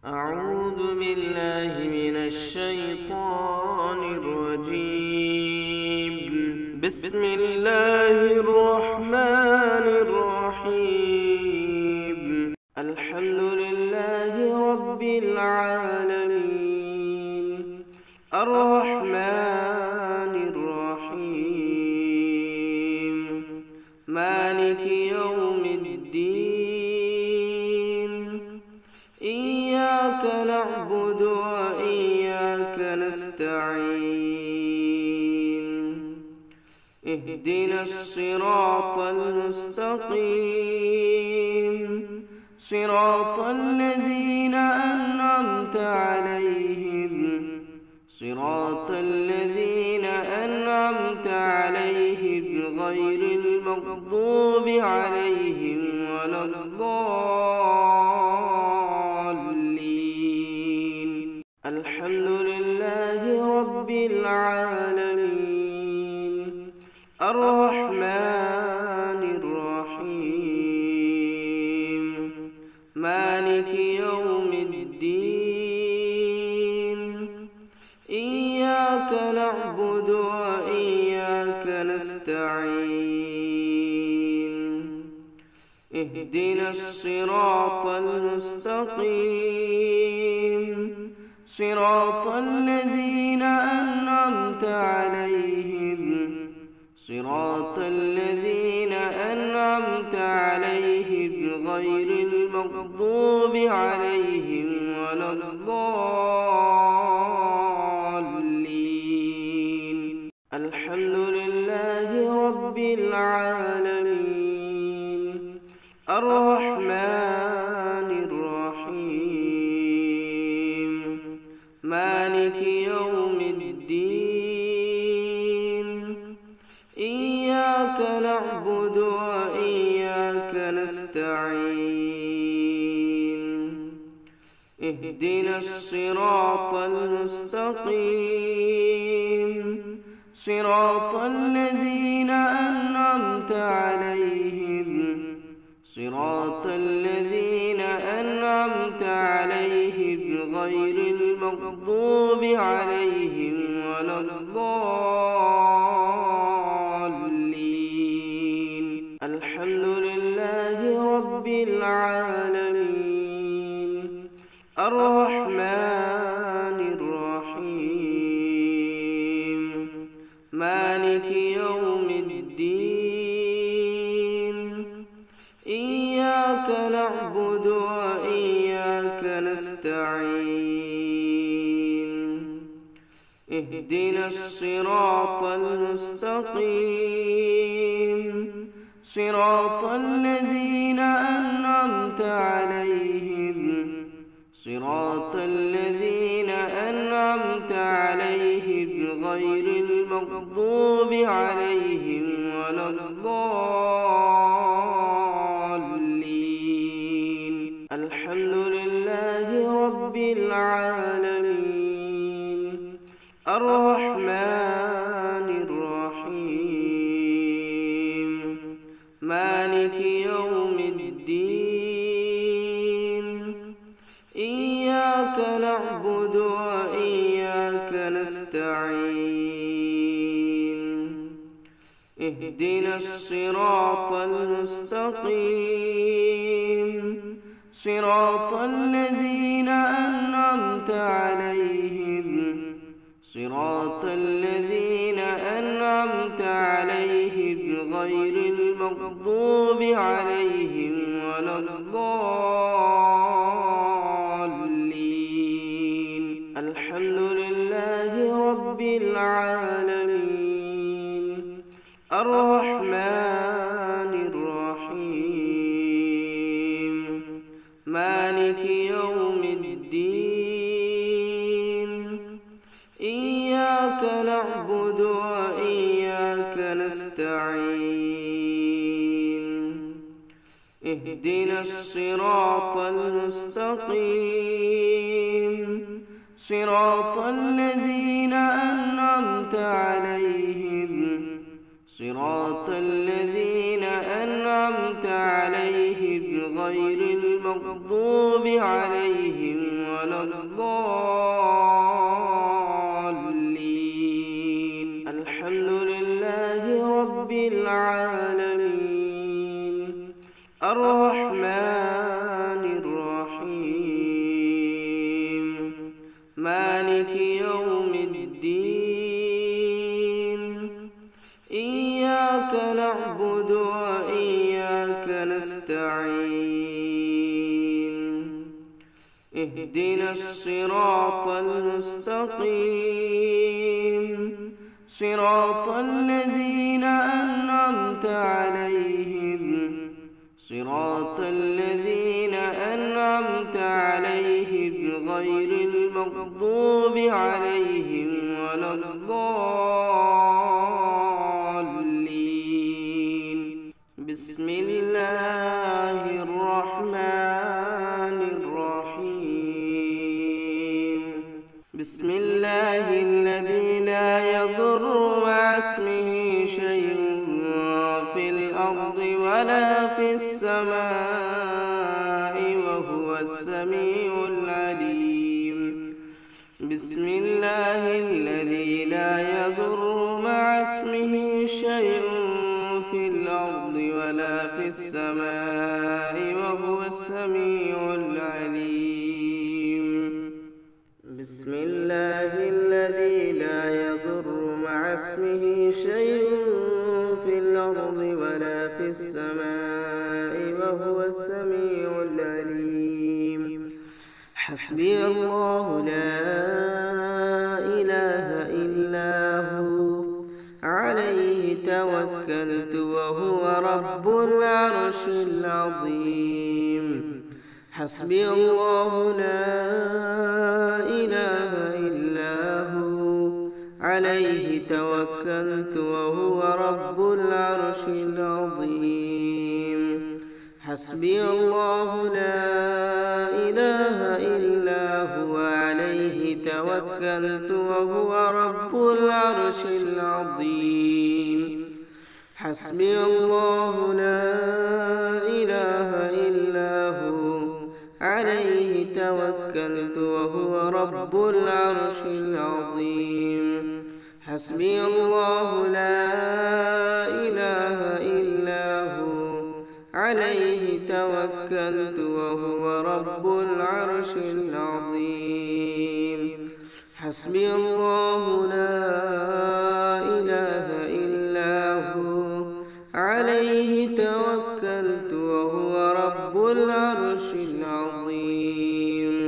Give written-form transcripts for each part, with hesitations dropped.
أعوذ بالله من الشيطان الرجيم. بسم الله الرحمن الرحيم. الحمد لله رب العالمين الرحمن الرحيم مالك يوم الدين إياك نعبد وإياك نستعين اهدنا الصراط المستقيم صراط الذين أنعمت عليهم غير المغضوب عليهم ولا الضالين. الحمد لله رب العالمين الرحمن الرحيم مالك يوم الدين إياك نعبد وإياك نستعين اهدنا الصراط المستقيم صراط الذين أنعمت عليهم غير المغضوب عليهم ولا الضالين. الحمد لله رب العالمين الرحمن الرحيم مالك يوم الدين إياك نعبد وإياك نستعين اهدنا الصراط المستقيم صراط الذين أنعمت عليهم غير المغضوب عليهم ولا الضالين. الحمد لله رب العالمين الرحمن الرحيم مالك يوم الدين إياك نعبد وإياك نستعين اهدنا الصراط المستقيم صراط الذين أنعمت عليهم غير المغضوب عليهم ولا الضالين. الحمد لله رب العالمين الرحمن الرحيم مالك يوم الدين إياك نعبد وإياك نستعين اهدنا الصراط المستقيم صراط الذين أنعمت عليهم غير المغضوب عليهم ولا الضالين. الحمد لله رب العالمين الرحمن الرحيم مالك يوم الدين إياك نعبد وإياك نستعين اهدنا الصراط المستقيم صراط الذين أنعمت عليهم غير المغضوب عليهم مالك يوم الدين إياك نعبد وإياك نستعين اهدنا الصراط المستقيم صراط الذين أنعمت عليهم غير المغضوب عليهم ولا الضالين. بسم الله الرحمن الرحيم. بسم الله الذي لا يضر مع اسمه شيء في الأرض ولا في السماء وهو السميع العليم. بسم الله الذي لا يضر مع اسمه شيء في الأرض ولا في السماء وهو السميع العليم. بسم الله الذي لا يضر مع اسمه شيء في الأرض ولا في السماء وهو السميع العليم. حسبي الله لا إله إلا هو عليه توكلت وهو رب العرش العظيم. حسبي الله لا إله إلا هو عليه توكلت وهو رب العرش العظيم. حسبي الله لا إله إلا هو عليه توكلت وهو رب العرش العظيم. حسبي الله لا إله إلا هو عليه توكلت وهو رب العرش العظيم. حسبي الله لا إله إلا هو عليه توكلت وهو رب العرش العظيم. حسبي الله لا إله إلا هو عليه توكلت وهو رب العرش العظيم.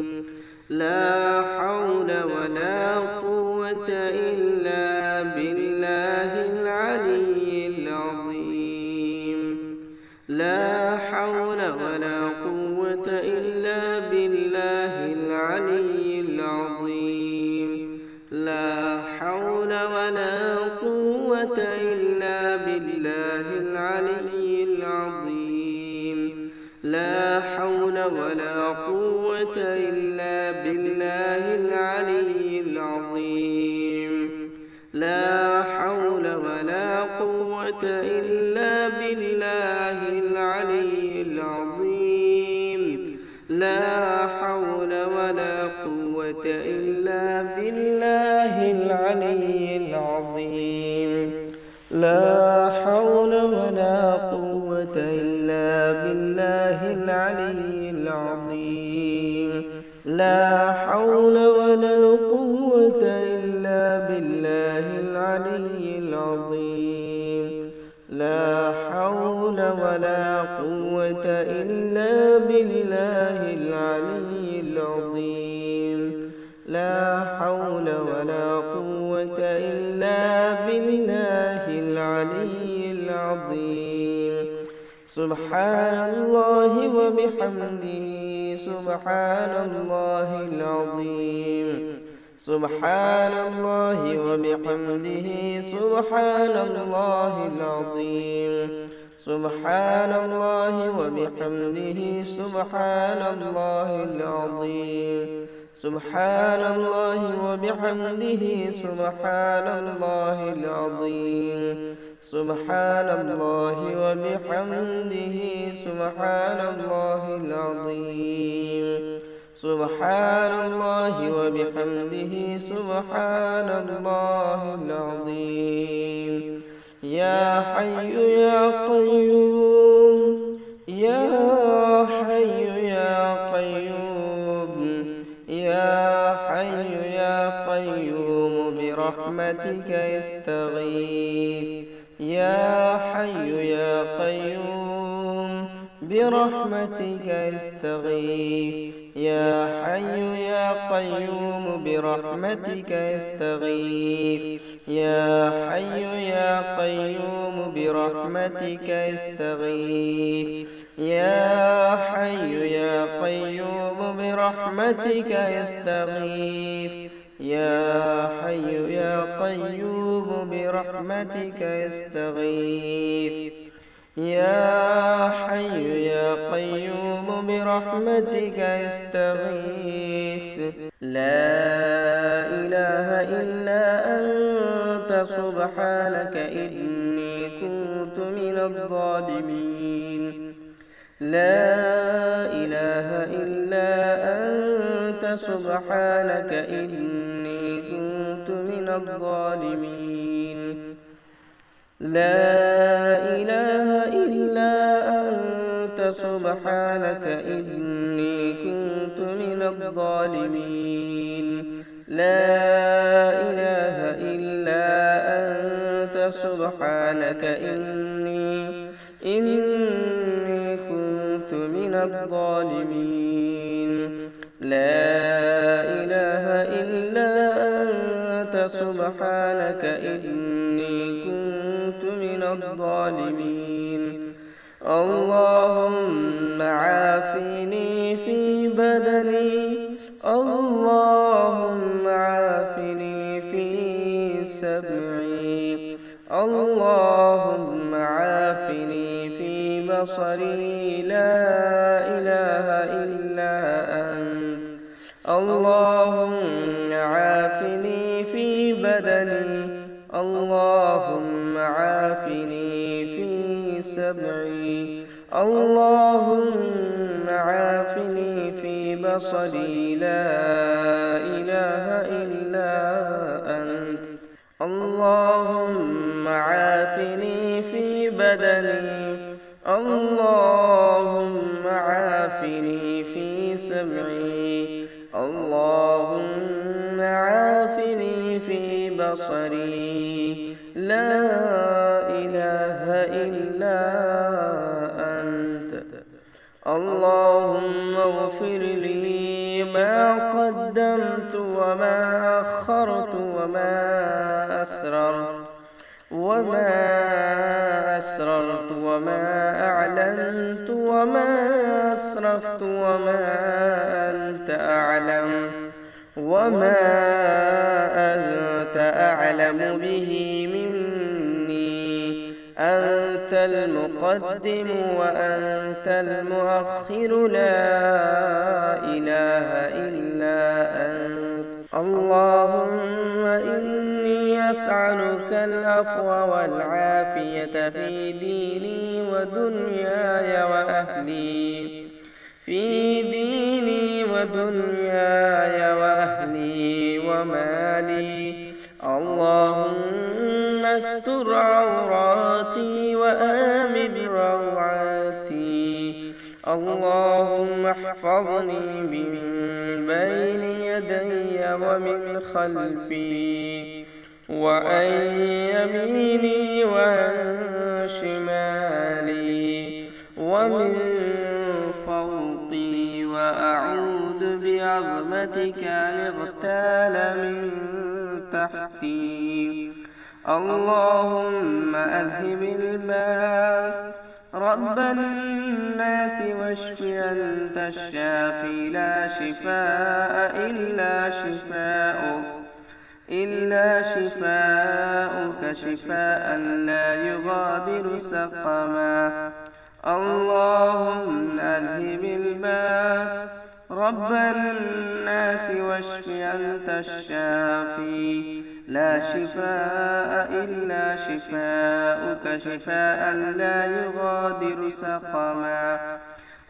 لا حول ولا قوة إلا بالله العلي العظيم. لا حول ولا قوة إلا بالله العلي العظيم. لا حول ولا قوة إلا بالله العلي العظيم. لا حول ولا قوة إلا بالله العلي العظيم. لا حول ولا قوة إلا بالله العلي العظيم. لا حول ولا قوة إلا بالله العلي العظيم. لا حول ولا قوة إلا بالله العلي العظيم. لا حول ولا قوة إلا بالله العلي العظيم. لا حول ولا قوة إلا بالله العلي العظيم. لا حول ولا قوة إلا بالله العلي العظيم. سبحان الله وبحمده سبحان الله العظيم. سبحان الله وبحمده سبحان الله العظيم. سبحان الله وبحمده سبحان الله العظيم. سبحان الله وبحمده سبحان الله العظيم. سبحان الله وبحمده سبحان الله العظيم. سبحان الله وبحمده سبحان الله العظيم. يا حي يا قيوم يا حي يا قيوم يا حي برحمتك استغيث يا حي يا قيوم برحمتك استغيث يا حي يا قيوم برحمتك استغيث يا حي يا قيوم برحمتك استغيث يا حي يا قيوم برحمتك استغيث يا حي يا قيوم برحمتك استغيث يا حي يا قيوم برحمتك استغيث لا إله إلا أنت سبحانك إني كنت من الظالمين لا إله إلا أنت سبحانك إني كنت من الظالمين لا إله إلا أنت سبحانك إني كنت من الظالمين لا إله إلا أنت سبحانك إني كنت من الظالمين لا إله إلا أنت سبحانك إني كنت من الظالمين اللهم عافني في بدني اللهم عافني في سمعي اللهم عافني في بصري لا إله إلا أنت اللهم عافني في بدني اللهم عافني في سمعي اللهم عافني في بصري لا إله إلا أنت اللهم عافني في بدني اللهم عافني في سمعي اللهم عافني في بصري لا إله إلا أنت اللهم اغفر لي ما قدمت وما أخرت وما أسررت وما أعلنت وما أسرفت وما أنت أعلم وما أنت أعلم به مني أنت المقدم وأنت المؤخر لا إله إلا أنت اللهم إني أسألك العفو والعافية في ديني ودنياي وأهلي في ديني ودنياي وأهلي ومالي اللهم استر عوراتي وآمن روعاتي اللهم احفظني من بين يدي ومن خلفي وعن يميني وعن شمالي ومن فوقي وأعوذ بعظمتك أن اغتال من تحتي اللهم أذهب الباس رب الناس واشف أنت الشافي لا شفاء إلا شفاءك شفاء لا يغادر سقما اللهم أذهب الباس رب الناس واشف أنت الشافي لا شفاء إلا شفاءك شفاء لا يغادر سقما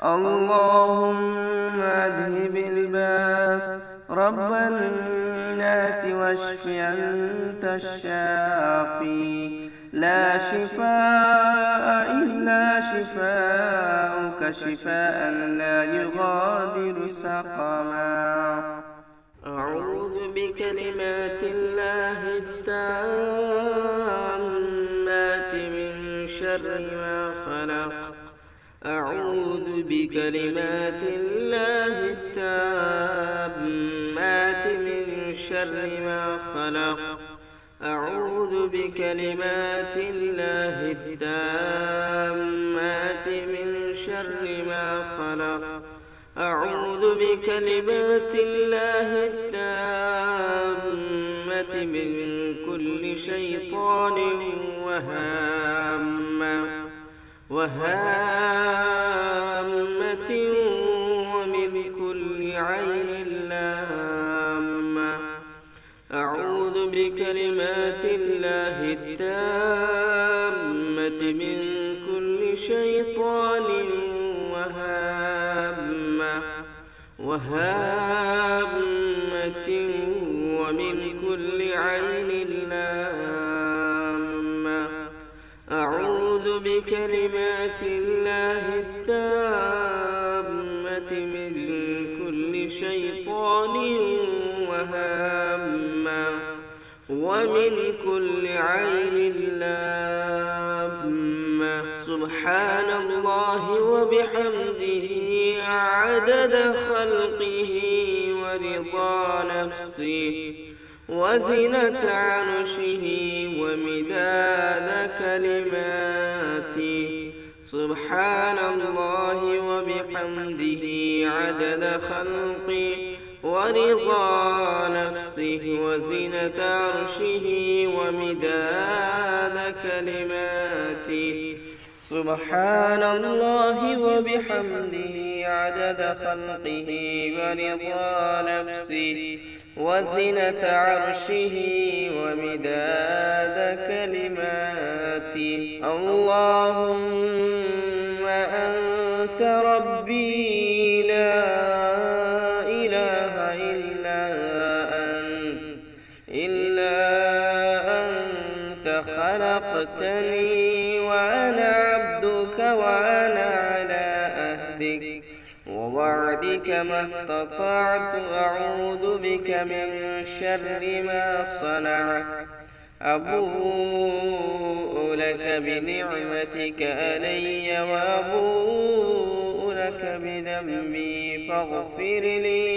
اللهم أذهب الباس رب الناس واشف أنت الشافي لا شفاء إلا شفاءك شفاء لا يغادر سقما أعوذ بكلمات الله بكلمات الله التامات من شر ما خلق. أعوذ بكلمات الله التامات من شر ما خلق. أعوذ بكلمات الله التامة من كل شيطان وهامة ومن كل عين لامة. أعوذ بكلمات الله التامة من كل شيطان وهامة ومن كل عين لامة. أعوذ بكلمات الله التامة من كل شيطان وهامة ومن كل عين لامة. سبحان الله وبحمده عدد خلقه ورضا نفسه وزنة عرشه ومداد كلماته. سبحان الله وبحمده عدد خلقه ورضا نفسه وزنة عرشه ومداد كلماته. سبحان الله وبحمده عدد خلقه ورضا نفسه وزنة عرشه ومداد كلماته. اللهم أنت ربي لا إله إلا أنت خلقتني وأنا عبدك وأنا على عهدك ووعدك ما استطعت. أعوذ بك من شر ما صنعت. أبوء لك بنعمتك علي وأبوء لك بذنبي فاغفر لي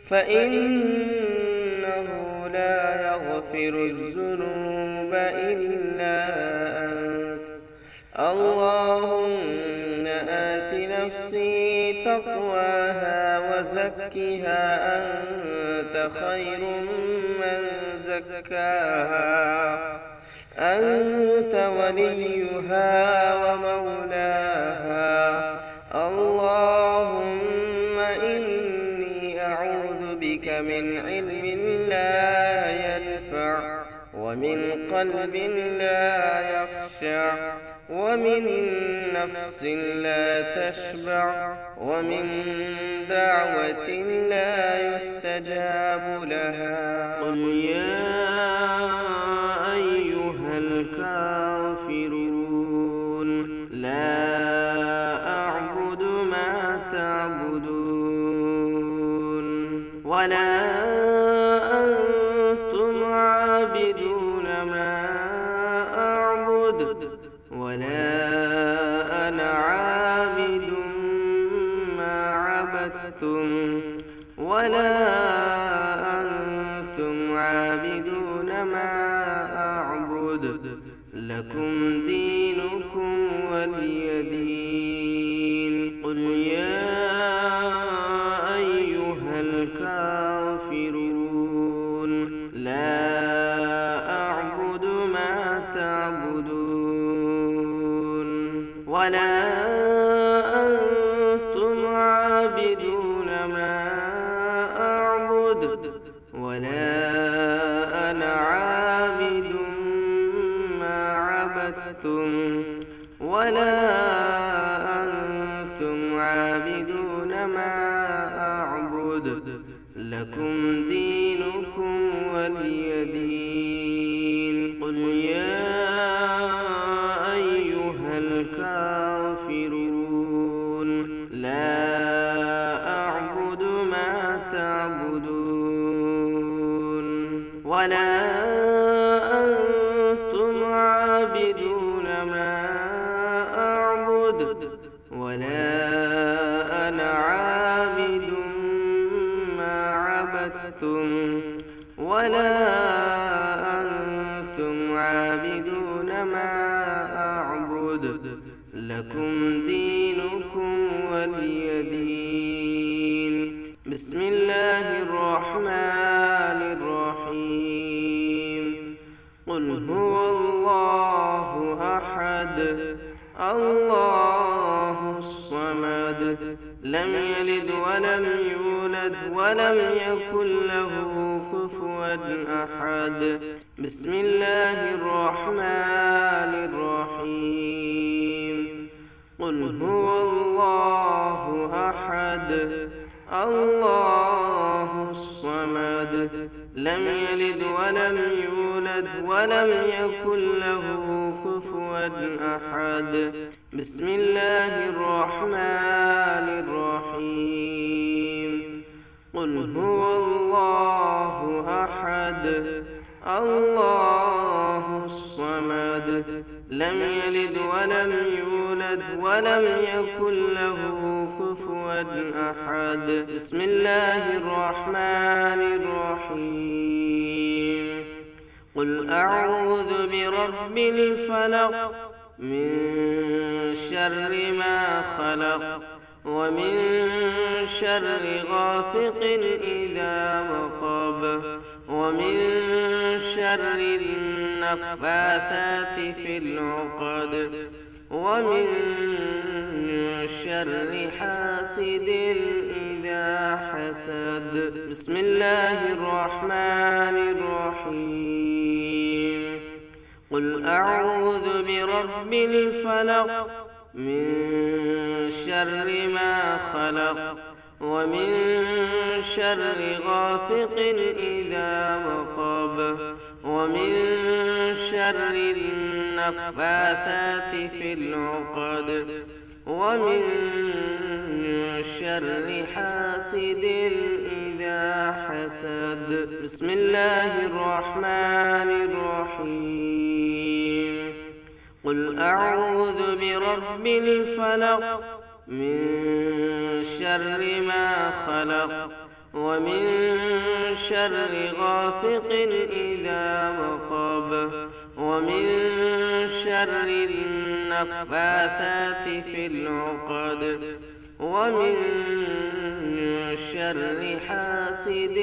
فإنه لا يغفر الذنوب إلا أنت. اللهم آت نفسي تقواها وزكها أنت خير من زكاها. أنت وليها ومولاها. اللهم إني أعوذ بك من علم لا ينفع ومن قلب لا يخشع ومن نفس لا تشبع ومن دعوة لا يستجاب لها. قل يا أيها الكافرون لا أعبد ما تعبدون ولا أنتم عابدون ما أعبد ولا أنا عابد ما عبدتم ولا أنتم عابدون ما أعبد. لكم دينكم ولي دين. قل يا أيها الكافرون لا أعبد ما تعبدون ولا أنتم عابدون ما أعبد ولا أنا عابد ما عبدتم ولا أنتم عابدون ما أعبد. لكم دينكم ولي دين. قل يا أيها الكافرون لا أعبد ما تعبدون ولا أنتم عابدون ما أعبد ولا عبدتم ولا أنتم عابدون ما أعبد لكم دينكم ولي دين. بسم الله الرحمن الرحيم. قل هو الله أحد الله الصمد لم يلد ولم يولد ولم يكن له كفوا أحد. بسم الله الرحمن الرحيم. قل هو الله أحد الله الصمد لم يلد ولم يولد ولم يكن له كفوا أحد. بسم الله الرحمن الرحيم. قل هو الله أحد الله الصمد لم يلد ولم يولد ولم يكن له كفوا أحد. بسم الله الرحمن الرحيم. قل أعوذ برب الفلق من شر ما خلق ومن شر غاسق إذا وقب ومن شر النفاثات في العقد ومن شر حاسد إذا حسد. بسم الله الرحمن الرحيم. قل أعوذ برب الفلق من شر ما خلق ومن شر غاسق إذا وقب ومن شر النفاثات في العقد ومن شر حاسد إذا حسد. بسم الله الرحمن الرحيم. قل أعوذ برب الفلق من شر ما خلق ومن شر غاسق إذا وقب ومن شر النفاثات في العقد ومن شر حاسد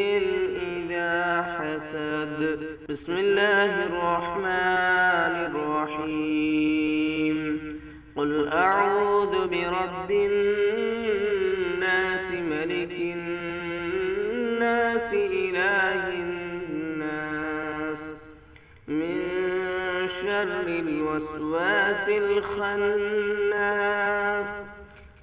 إذا حسد. بسم الله الرحمن الرحيم. قل أعوذ برب الناس ملك الناس إله الناس من شر الوسواس الخناس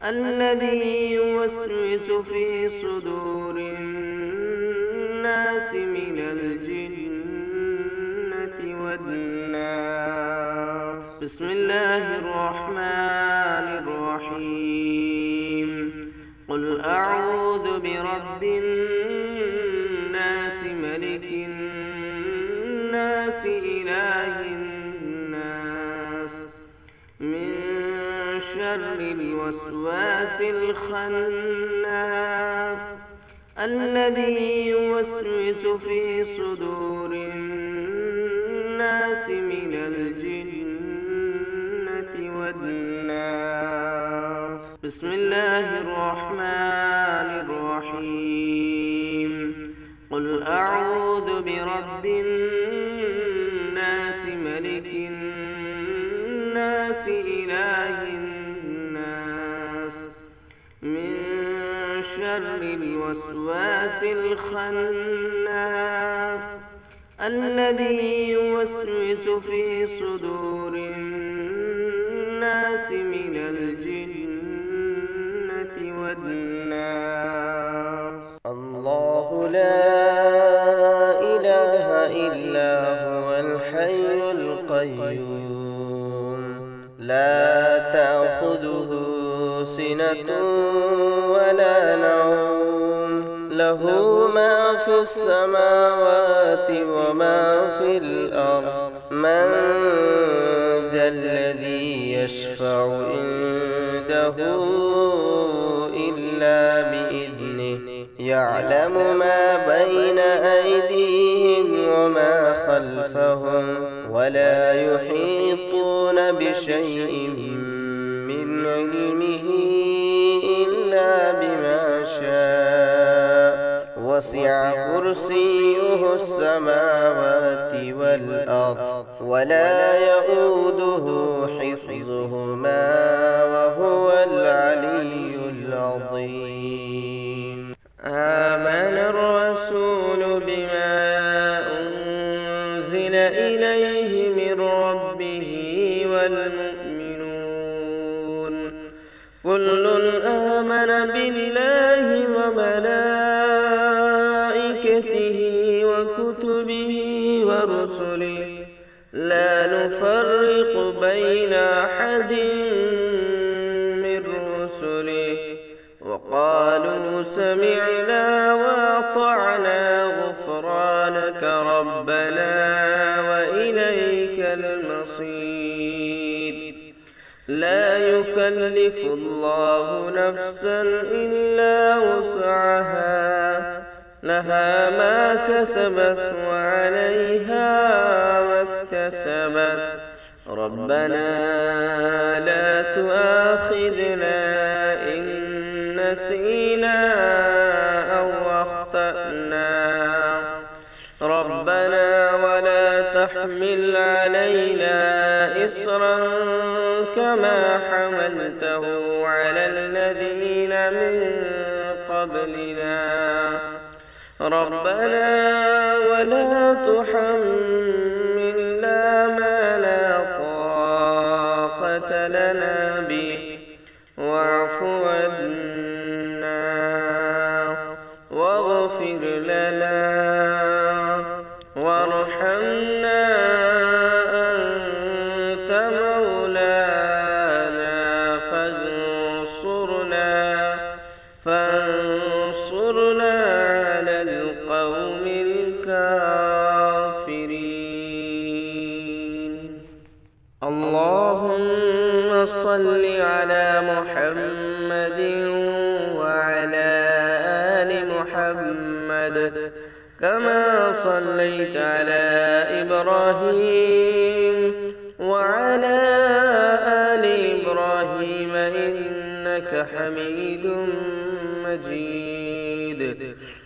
الذي يوسوس في صدور الناس من الجنة والناس. بسم الله الرحمن الرحيم. قل أعوذ برب الناس ملك الناس إله الناس من شر الوسواس الخناس الذي يوسوس في صدور الناس من الجنة والناس. بسم الله الرحمن الرحيم. قل أعوذ برب الناس ملك الناس إله الناس من شر الوسواس الخناس الذي يوسوس في صدور الناس من الجنة والناس. الله لا إله إلا هو الحي القيوم لا تأخذه سنة ولا نوم له ما في السماوات وما في الأرض من ذا الذي يشفع عنده إلا بإذنه يعلم ما بين أيديهم وما خلفهم ولا يحيطون بشيء من علمه إلا بما شاء وسع كرسيه السماوات والأرض ولا يؤوده حفظهما وهو العلي العظيم. آمن الرسول بما أنزل إليه من ربه والمؤمنون كل آمن بالله وملائكته وكتبه ورسله لا نفرق بين أحد من رسله وقالوا سمعنا وأطعنا غفرانك ربنا وإليك المصير. لا يكلف الله نفسا إلا وسعها لها ما كسبت وعليها ما اكتسبت ربنا لا تؤاخذنا إن نسينا أو أخطأنا ربنا ولا تحمل علينا إصرا كما حملته على الذين من قبلنا ربنا ولا تحملنا ما لا طاقة لنا به واعف عنا واغفر لنا وارحمنا أنت مولانا فانصرنا على القوم الكافرين. اللهم صل على محمد وعلى آل محمد كما صليت على إبراهيم وعلى آل إبراهيم إنك حميد مجيد.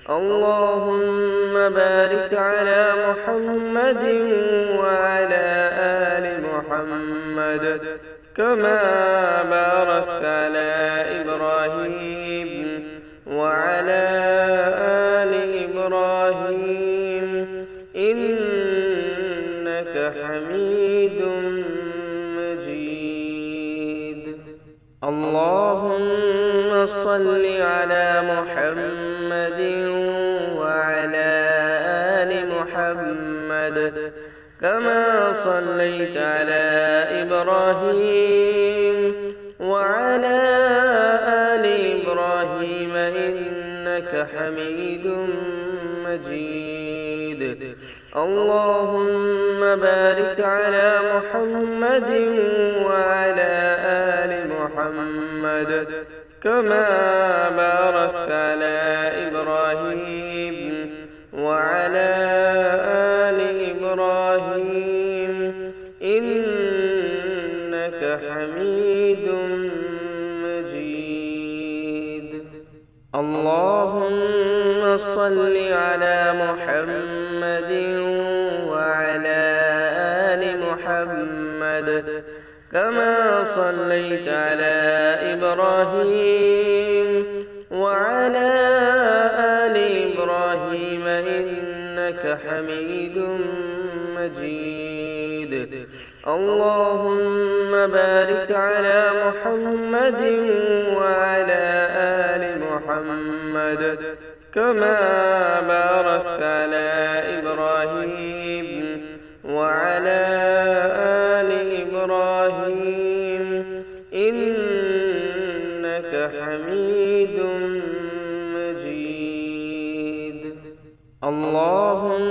اللهم بارك على محمد وعلى آل محمد كما باركت على إبراهيم وعلى آل إبراهيم إنك حميد مجيد. اللهم صل على محمد وعلى آل محمد كما صليت على إبراهيم وعلى آل إبراهيم إنك حميد مجيد. اللهم بارك على محمد وعلى آل محمد كما باركت على إبراهيم وعلى آل إبراهيم إنك حميد مجيد. اللهم صل على محمد وعلى آل محمد كما صليت على إبراهيم وعلى آل إبراهيم إنك حميد مجيد. اللهم بارك على محمد وعلى آل محمد كما باركت على إبراهيم وعلى آل إبراهيم إنك حميد مجيد. اللهم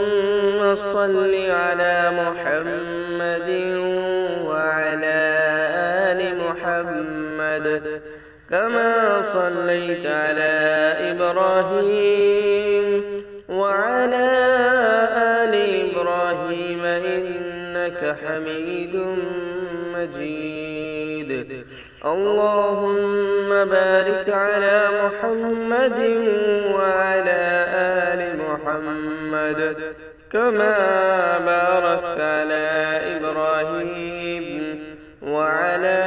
صل على محمد وعلى آل محمد كما صليت على إبراهيم وعلى آل إبراهيم إنك حميد مجيد. اللهم بارك على محمد وعلى آل محمد كما باركت على إبراهيم وعلى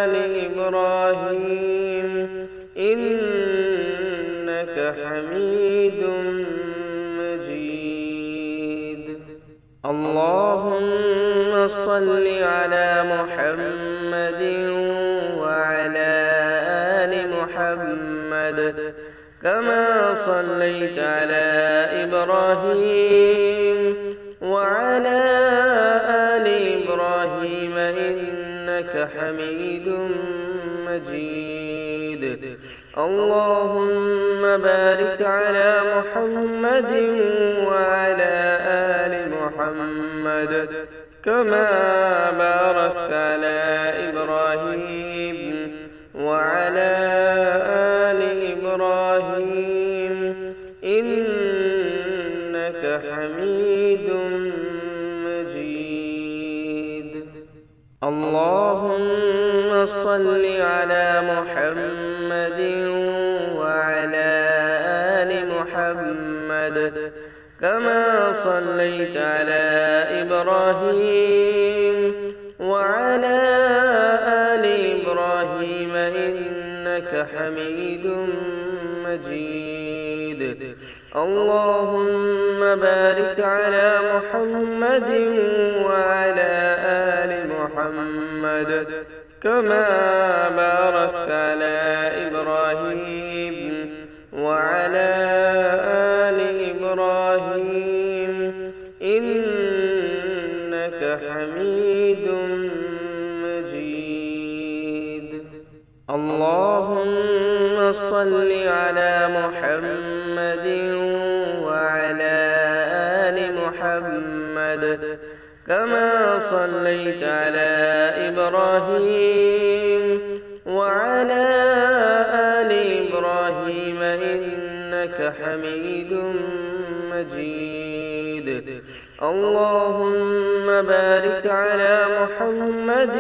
آل إبراهيم إنك حميد مجيد. اللهم صل على محمد وعلى آل محمد كما صليت على إبراهيم وعلى آل إبراهيم إنك حميد مجيد. اللهم بارك على محمد وعلى آل محمد كما باركت على إبراهيم وعلى آل إبراهيم إنك حميد مجيد. اللهم صل على محمد وعلى آل محمد كما صليت على إبراهيم وعلى آل إبراهيم إنك حميد مجيد. اللهم بارك على محمد وعلى آل محمد كما باركت على إبراهيم وعلى آل إبراهيم إنك حميد مجيد. اللهم صل على محمد وعلى آل محمد كما صليت على إبراهيم وعلى آل إبراهيم إنك حميد مجيد. اللهم بارك على محمد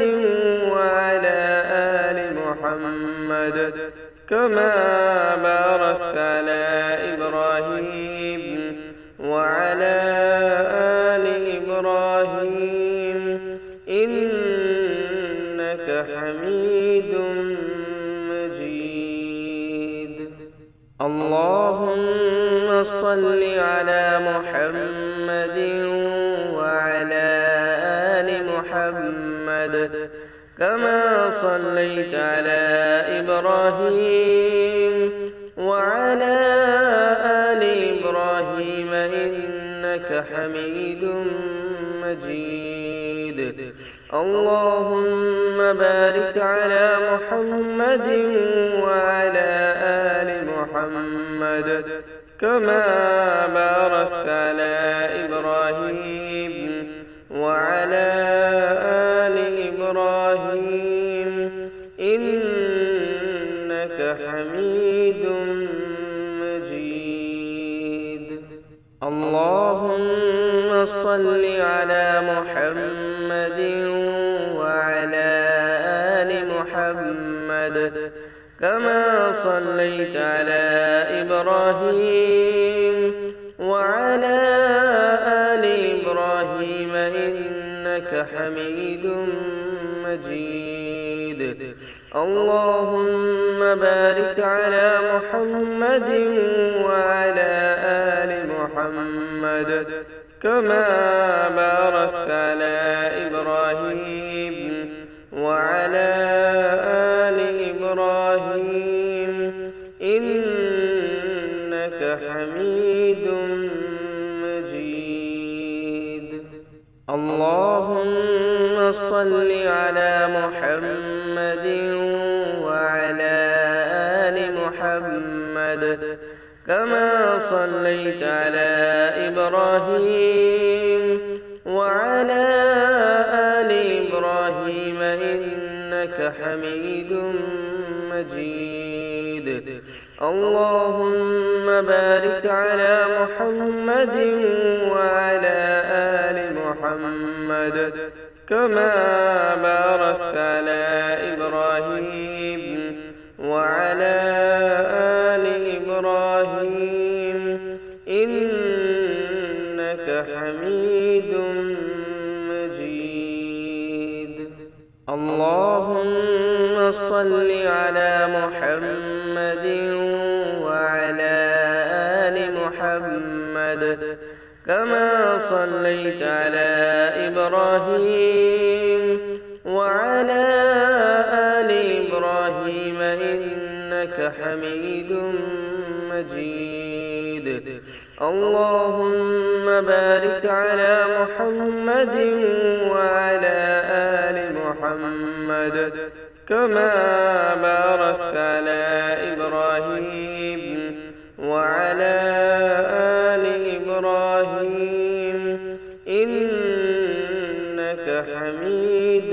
وعلى آل محمد كما باركت على إبراهيم وعلى آل إبراهيم إنك حميد مجيد. اللهم صل على محمد وعلى آل محمد كما صليت على إبراهيم وعلى آل إبراهيم إنك حميد مجيد. اللهم بارك على محمد وعلى آل محمد كما باركت على إبراهيم وعلى آل إبراهيم إنك حميد مجيد. اللهم صل على محمد وعلى آل محمد كما صليت على إبراهيم وعلى آل إبراهيم إنك حميد مجيد. اللهم بارك على محمد وعلى آل محمد كما باركت على إبراهيم وعلى آل إبراهيم إنك حميد مجيد. اللهم صل على محمد وعلى آل محمد كما صليت على إبراهيم وعلى آل إبراهيم إنك حميد مجيد. اللهم بارك على محمد وعلى آل محمد كما باركت على إبراهيم وعلى آل إبراهيم إنك حميد مجيد. اللهم صل على محمد وعلى آل محمد كما صليت على إبراهيم وعلى آل إبراهيم إنك حميد مجيد. اللهم بارك على محمد وعلى آل محمد كما باركت على إبراهيم وعلى آل إبراهيم إنك حميد